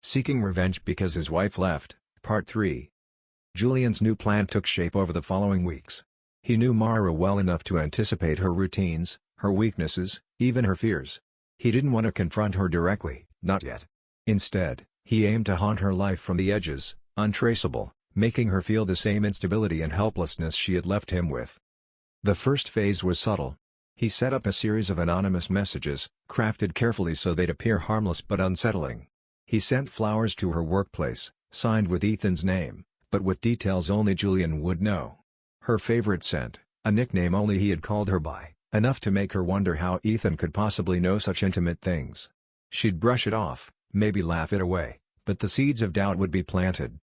Seeking revenge because his wife left, Part 3. Julian's new plan took shape over the following weeks. He knew Mara well enough to anticipate her routines, her weaknesses, even her fears. He didn't want to confront her directly, not yet. Instead, he aimed to haunt her life from the edges, untraceable, making her feel the same instability and helplessness she had left him with. The first phase was subtle. He set up a series of anonymous messages, crafted carefully so they'd appear harmless but unsettling. He sent flowers to her workplace, signed with Ethan's name, but with details only Julian would know. Her favorite scent, a nickname only he had called her by, enough to make her wonder how Ethan could possibly know such intimate things. She'd brush it off, maybe laugh it away, but the seeds of doubt would be planted.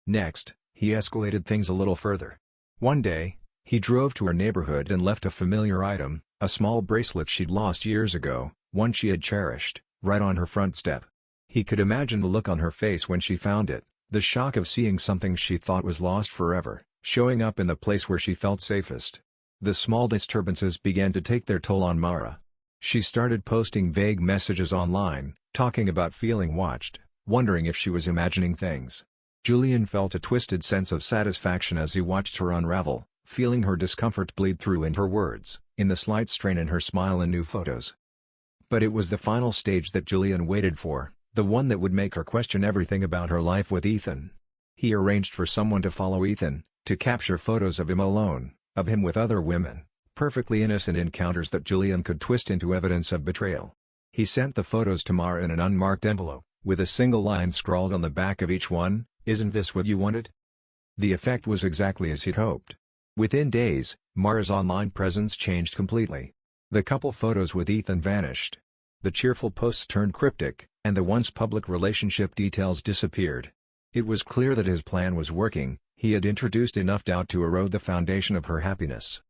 Next, he escalated things a little further. One day, he drove to her neighborhood and left a familiar item, a small bracelet she'd lost years ago, one she had cherished, right on her front step. He could imagine the look on her face when she found it, the shock of seeing something she thought was lost forever, showing up in the place where she felt safest. The small disturbances began to take their toll on Mara. She started posting vague messages online, talking about feeling watched, wondering if she was imagining things. Julian felt a twisted sense of satisfaction as he watched her unravel, feeling her discomfort bleed through in her words, in the slight strain in her smile and new photos. But it was the final stage that Julian waited for, the one that would make her question everything about her life with Ethan. He arranged for someone to follow Ethan, to capture photos of him alone, of him with other women, perfectly innocent encounters that Julian could twist into evidence of betrayal. He sent the photos to Mara in an unmarked envelope, with a single line scrawled on the back of each one, "Isn't this what you wanted?" The effect was exactly as he'd hoped. Within days, Mara's online presence changed completely. The couple photos with Ethan vanished. The cheerful posts turned cryptic, and the once public relationship details disappeared. It was clear that his plan was working. He had introduced enough doubt to erode the foundation of her happiness.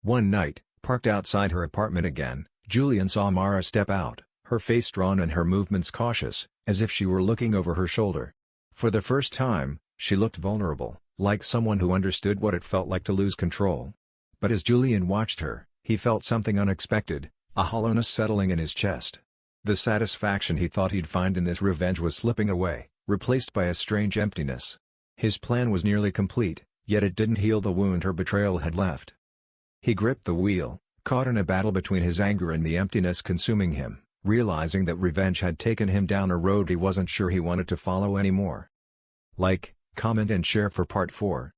One night, parked outside her apartment again, Julian saw Mara step out, her face drawn and her movements cautious, as if she were looking over her shoulder. For the first time, she looked vulnerable, like someone who understood what it felt like to lose control. But as Julian watched her, he felt something unexpected, a hollowness settling in his chest. The satisfaction he thought he'd find in this revenge was slipping away, replaced by a strange emptiness. His plan was nearly complete, yet it didn't heal the wound her betrayal had left. He gripped the wheel, caught in a battle between his anger and the emptiness consuming him, realizing that revenge had taken him down a road he wasn't sure he wanted to follow anymore. Like, comment and share for Part 4.